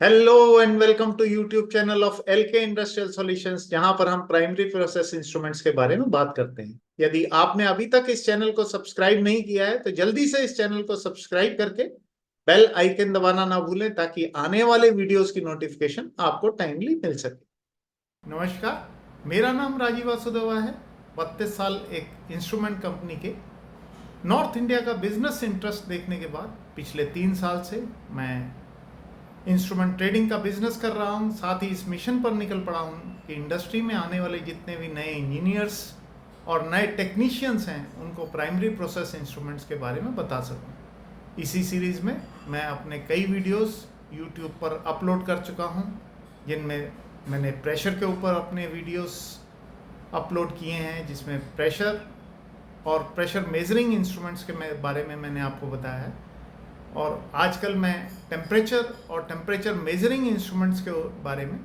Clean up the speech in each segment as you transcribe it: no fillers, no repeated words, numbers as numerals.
Hello and welcome to YouTube channel of LK industrial solutions, जहां पर हम primary process instruments के बारे में बात करते हैं। यदि आपने अभी तक इस चैनल को सब्सक्राइब नहीं किया है तो जल्दी से इस चैनल को सब्सक्राइब करके बेल आइकन दबाना ना भूलें, ताकि आने वाले वीडियोस की नोटिफिकेशन आपको टाइमली मिल सके। नमस्कार, मेरा नाम राजीव वासुदेवा है। 32 साल एक इंस्ट्रूमेंट कंपनी के नॉर्थ इंडिया का बिजनेस इंटरेस्ट देखने के बाद पिछले 3 साल से मैं इंस्ट्रूमेंट ट्रेडिंग का बिजनेस कर रहा हूँ। साथ ही इस मिशन पर निकल पड़ा हूँ कि इंडस्ट्री में आने वाले जितने भी नए इंजीनियर्स और नए टेक्नीशियंस हैं उनको प्राइमरी प्रोसेस इंस्ट्रूमेंट्स के बारे में बता सकूँ। इसी सीरीज़ में मैं अपने कई वीडियोस यूट्यूब पर अपलोड कर चुका हूँ, जिनमें मैंने प्रेशर के ऊपर अपने वीडियोस अपलोड किए हैं, जिसमें प्रेशर और प्रेशर मेजरिंग इंस्ट्रूमेंट्स के बारे में मैंने आपको बताया है। और आजकल मैं टेम्परेचर और टेम्परेचर मेजरिंग इंस्ट्रूमेंट्स के बारे में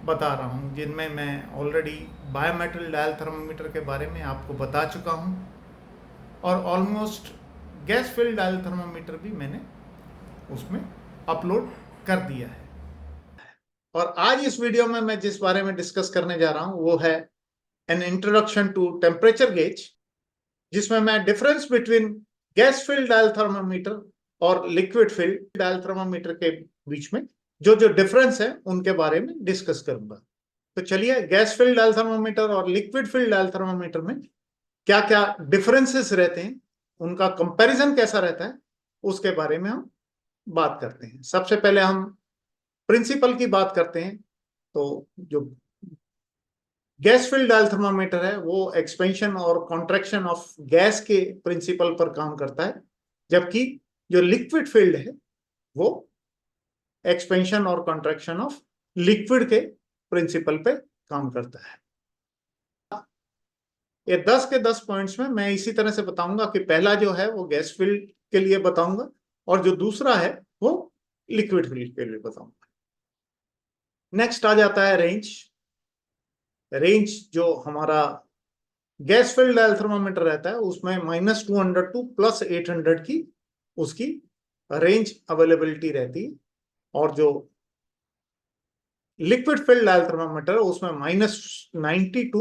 बता रहा हूँ, जिनमें मैं ऑलरेडी बायोमेटल डायल थर्मामीटर के बारे में आपको बता चुका हूँ और almost gas filled dial thermometer भी मैंने उसमें अपलोड कर दिया है। और आज इस वीडियो में मैं जिस बारे में डिस्कस करने जा रहा हूँ वो है an introduction to temperature gauge, जिसमें मैं difference between gas filled dial thermometer और लिक्विड फिल्ड डायल थर्मामीटर के बीच में जो जो डिफरेंस है उनके बारे में डिस्कस करूंगा। तो चलिए, गैस फिल्ड डायल थर्मामीटर और लिक्विड फिल्ड डायल थर्मामीटर में क्या क्या डिफरेंसेस रहते हैं, उनका कंपैरिजन कैसा रहता है, उसके बारे में हम बात करते हैं। सबसे पहले हम प्रिंसिपल की बात करते हैं। तो जो गैस फिल्ड डायल थर्मामीटर है वो एक्सपेंशन और कॉन्ट्रैक्शन ऑफ गैस के प्रिंसिपल पर काम करता है, जबकि जो लिक्विड फील्ड है वो एक्सपेंशन और कॉन्ट्रैक्शन ऑफ लिक्विड के प्रिंसिपल पे काम करता है। ये 10 के 10 पॉइंट्स में मैं इसी तरह से बताऊंगा कि पहला जो है वो गैस फील्ड के लिए बताऊंगा और जो दूसरा है वो लिक्विड फील्ड के लिए बताऊंगा। नेक्स्ट आ जाता है रेंज। रेंज जो हमारा गैस फील्ड डायल थर्मामीटर रहता है उसमें -200 टू +800 की उसकी रेंज अवेलेबिलिटी रहती है, और जो लिक्विड फिल्ड डायल थर्मामीटर है उसमें -90 टू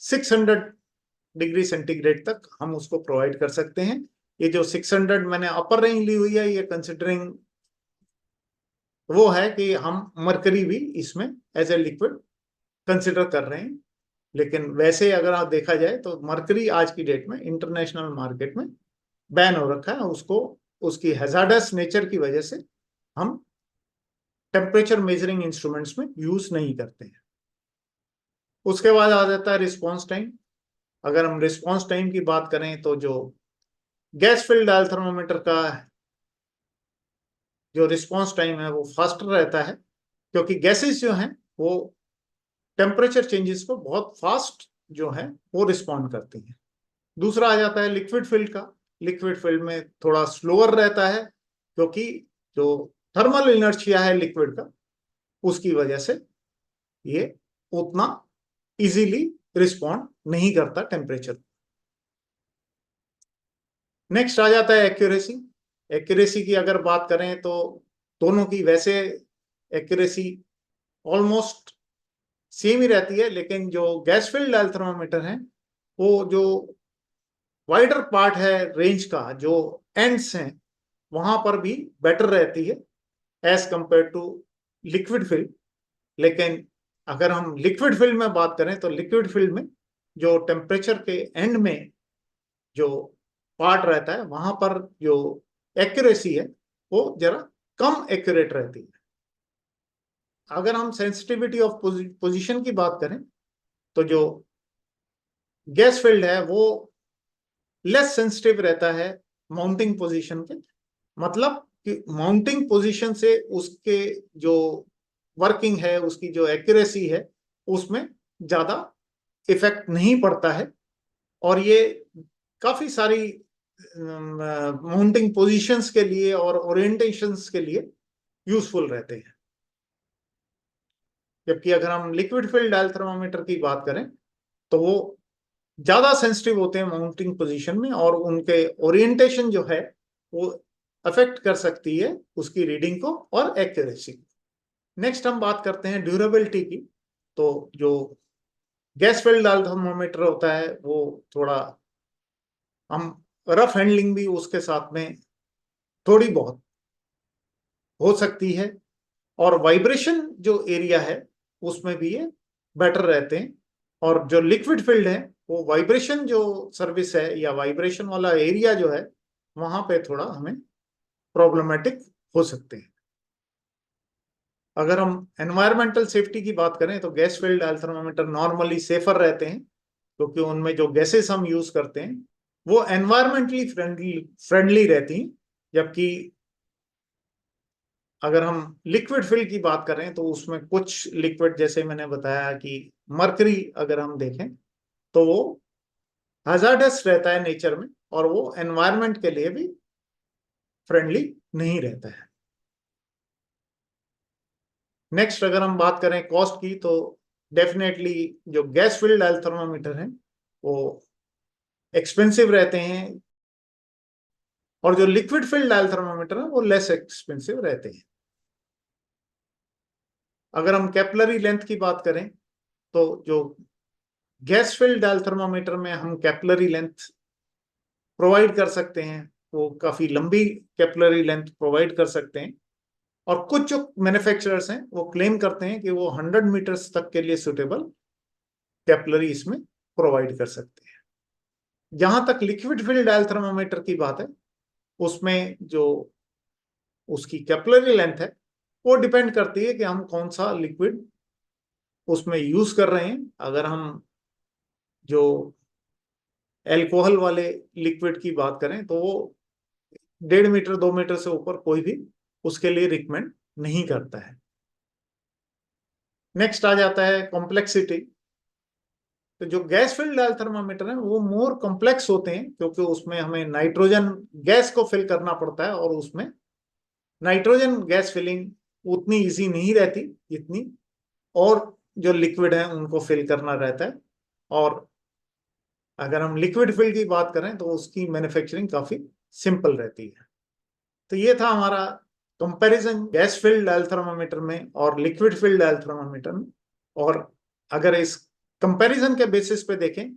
600 डिग्री सेंटीग्रेड तक हम उसको प्रोवाइड कर सकते हैं। ये जो 600 मैंने अपर रेंज ली हुई है, ये कंसिडरिंग वो है कि हम मरकरी भी इसमें एज ए लिक्विड कंसिडर कर रहे हैं। लेकिन वैसे अगर आप देखा जाए तो मरकरी आज की डेट में इंटरनेशनल मार्केट में बैन हो रखा है। उसको उसकी हैजार्डस नेचर की वजह से हम टेम्परेचर मेजरिंग इंस्ट्रूमेंट्स में यूज नहीं करते हैं। उसके बाद आ जाता है रिस्पॉन्स टाइम। अगर हम रिस्पॉन्स टाइम की बात करें तो जो गैस फिल्ड डायल थर्मामीटर का जो रिस्पॉन्स टाइम है वो फास्टर रहता है, क्योंकि गैसेस जो हैं वो टेम्परेचर चेंजेस को बहुत फास्ट जो है वो रिस्पॉन्ड करती हैं। दूसरा आ जाता है लिक्विड फील्ड का। लिक्विड फील्ड में थोड़ा स्लोअर रहता है, क्योंकि जो थर्मल इनर्शिया है लिक्विड का उसकी वजह से ये उतना इजीली रिस्पॉन्ड नहीं करता टेम्परेचर। नेक्स्ट आ जाता है एक्यूरेसी। एक्यूरेसी की अगर बात करें तो दोनों की वैसे एक्यूरेसी ऑलमोस्ट सेम ही रहती है, लेकिन जो गैस फिल्ड डायल थर्मामीटर है वो जो वाइडर पार्ट है रेंज का, जो एंड्स हैं वहां पर भी बेटर रहती है as compare to liquid filled. लेकिन अगर हम लिक्विड फील्ड में बात करें तो लिक्विड फील्ड में जो टेम्परेचर के एंड में जो पार्ट रहता है वहां पर जो एक्यूरेसी है वो जरा कम एक्यूरेट रहती है। अगर हम सेंसिटिविटी ऑफ पोजीशन की बात करें तो जो गैस फील्ड है वो लेस सेंसिटिव रहता है माउंटिंग पोजीशन के। मतलब कि माउंटिंग पोजीशन से उसके जो वर्किंग है, उसकी जो एक्यूरेसी है उसमें ज्यादा इफेक्ट नहीं पड़ता है, और ये काफी सारी माउंटिंग पोजीशंस के लिए और ओरिएंटेशंस के लिए यूजफुल रहते हैं। जबकि अगर हम लिक्विड फील्ड डायल थर्मामीटर की बात करें तो वो ज्यादा सेंसिटिव होते हैं माउंटिंग पोजीशन में, और उनके ओरिएंटेशन जो है वो अफेक्ट कर सकती है उसकी रीडिंग को और एक्यूरेसी को। नेक्स्ट हम बात करते हैं ड्यूरेबिलिटी की। तो जो गैस फील्ड थर्मोमीटर होता है वो थोड़ा हम रफ हैंडलिंग भी उसके साथ में थोड़ी बहुत हो सकती है, और वाइब्रेशन जो एरिया है उसमें भी ये बेटर रहते हैं। और जो लिक्विड फील्ड है वो वाइब्रेशन जो सर्विस है या वाइब्रेशन वाला एरिया जो है वहां पे थोड़ा हमें प्रॉब्लमेटिक हो सकते हैं। अगर हम एनवायरमेंटल सेफ्टी की बात करें तो gas field thermometer normally safer रहते हैं, क्योंकि उनमें जो गैसेस हम यूज करते हैं वो एनवायरमेंटली फ्रेंडली रहती हैं। जबकि अगर हम लिक्विड फील्ड की बात करें तो उसमें कुछ लिक्विड, जैसे मैंने बताया कि मरकरी अगर हम देखें तो वो हैजार्डस रहता है नेचर में, और वो एनवायरमेंट के लिए भी फ्रेंडली नहीं रहता है। नेक्स्ट अगर हम बात करें कॉस्ट की, तो डेफिनेटली जो गैस फील्ड थर्मामीटर हैं वो एक्सपेंसिव रहते हैं, और जो लिक्विड फील्ड थर्मामीटर है वो लेस एक्सपेंसिव रहते हैं। अगर हम कैपिलरी लेंथ की बात करें तो जो गैस फील्ड थर्मामीटर में हम कैपिलरी लेंथ प्रोवाइड कर सकते हैं, वो काफी लंबी कैपिलरी लेंथ प्रोवाइड कर सकते हैं। और कुछ जो मैन्युफैक्चरर्स हैं वो क्लेम करते हैं कि वो 100 मीटर्स तक के लिए सुटेबल कैपिलरी इसमें प्रोवाइड कर सकते हैं। जहां तक लिक्विड फील्ड थर्मामीटर की बात है, उसमें जो उसकी कैपिलरी लेंथ है वो डिपेंड करती है कि हम कौन सा लिक्विड उसमें यूज कर रहे हैं। अगर हम जो एल्कोहल वाले लिक्विड की बात करें तो वो 1.5 मीटर 2 मीटर से ऊपर कोई भी उसके लिए रिकमेंड नहीं करता है। नेक्स्ट आ जाता है कॉम्प्लेक्सिटी। तो जो गैस फील्ड थर्मामीटर है वो मोर कॉम्प्लेक्स होते हैं, क्योंकि उसमें हमें नाइट्रोजन गैस को फिल करना पड़ता है, और उसमें नाइट्रोजन गैस फिलिंग उतनी इजी नहीं रहती जितनी और जो लिक्विड है उनको फिल करना रहता है। और अगर हम लिक्विड फील्ड की बात करें तो उसकी मैन्युफैक्चरिंग काफी सिंपल रहती है। तो ये था हमारा कंपैरिजन गैस फील्ड थर्मामीटर में और लिक्विड फील्ड थर्मामीटर में। और अगर इस कंपैरिजन के बेसिस पे देखें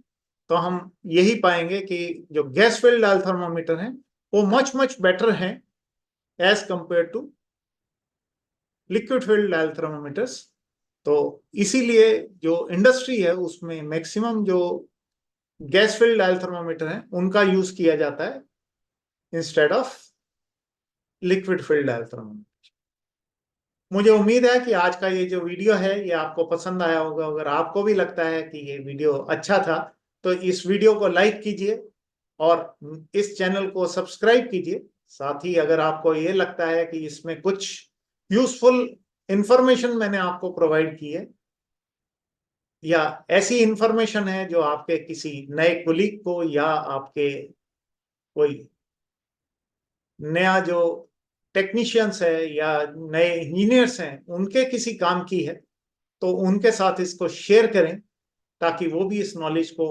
तो हम यही पाएंगे कि जो गैस फील्ड थर्मामीटर है वो मच मच बेटर है as compare to liquid filled thermometers. तो इसीलिए जो इंडस्ट्री है उसमें मैक्सिमम जो गैस फील्ड थर्मामीटर है उनका यूज किया जाता है instead of liquid field thermometer. मुझे उम्मीद है कि आज का ये जो वीडियो है ये आपको पसंद आया होगा। अगर आपको भी लगता है कि ये वीडियो अच्छा था तो इस वीडियो को लाइक कीजिए और इस चैनल को सब्सक्राइब कीजिए। साथ ही अगर आपको ये लगता है कि इसमें कुछ यूजफुल इंफॉर्मेशन मैंने आपको प्रोवाइड की है, या ऐसी इंफॉर्मेशन है जो आपके किसी नए कुलीग को या आपके कोई नया जो टेक्नीशियंस है या नए इंजीनियर्स हैं उनके किसी काम की है, तो उनके साथ इसको शेयर करें ताकि वो भी इस नॉलेज को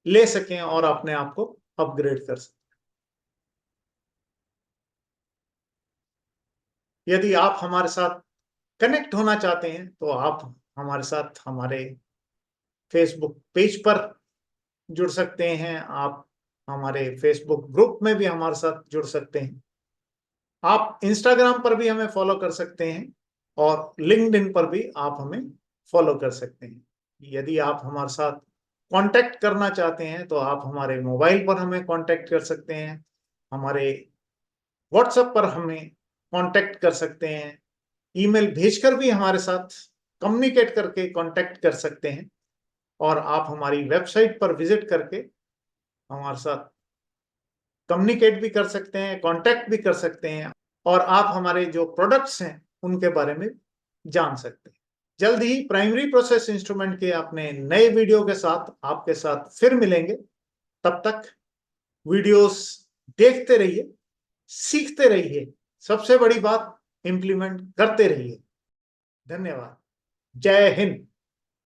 ले सकें और अपने आप को अपग्रेड कर सकें। यदि आप हमारे साथ कनेक्ट होना चाहते हैं तो आप हमारे साथ हमारे फेसबुक पेज पर जुड़ सकते हैं। आप हमारे फेसबुक ग्रुप में भी हमारे साथ जुड़ सकते हैं। आप इंस्टाग्राम पर भी हमें फॉलो कर सकते हैं, और लिंक्डइन पर भी आप हमें फॉलो कर सकते हैं। यदि आप हमारे साथ कांटेक्ट करना चाहते हैं तो आप हमारे मोबाइल पर हमें कांटेक्ट कर सकते हैं, हमारे व्हाट्सएप पर हमें कांटेक्ट कर सकते हैं, ईमेल भेजकर भी हमारे साथ कम्युनिकेट करके कांटेक्ट कर सकते हैं, और आप हमारी वेबसाइट पर विजिट करके हमारे साथ कम्युनिकेट भी कर सकते हैं, कांटेक्ट भी कर सकते हैं, और आप हमारे जो प्रोडक्ट्स हैं उनके बारे में जान सकते हैं। जल्द ही प्राइमरी प्रोसेस इंस्ट्रूमेंट के अपने नए वीडियो के साथ आपके साथ फिर मिलेंगे। तब तक वीडियोस देखते रहिए, सीखते रहिए, सबसे बड़ी बात इम्प्लीमेंट करते रहिए। धन्यवाद। जय हिंद।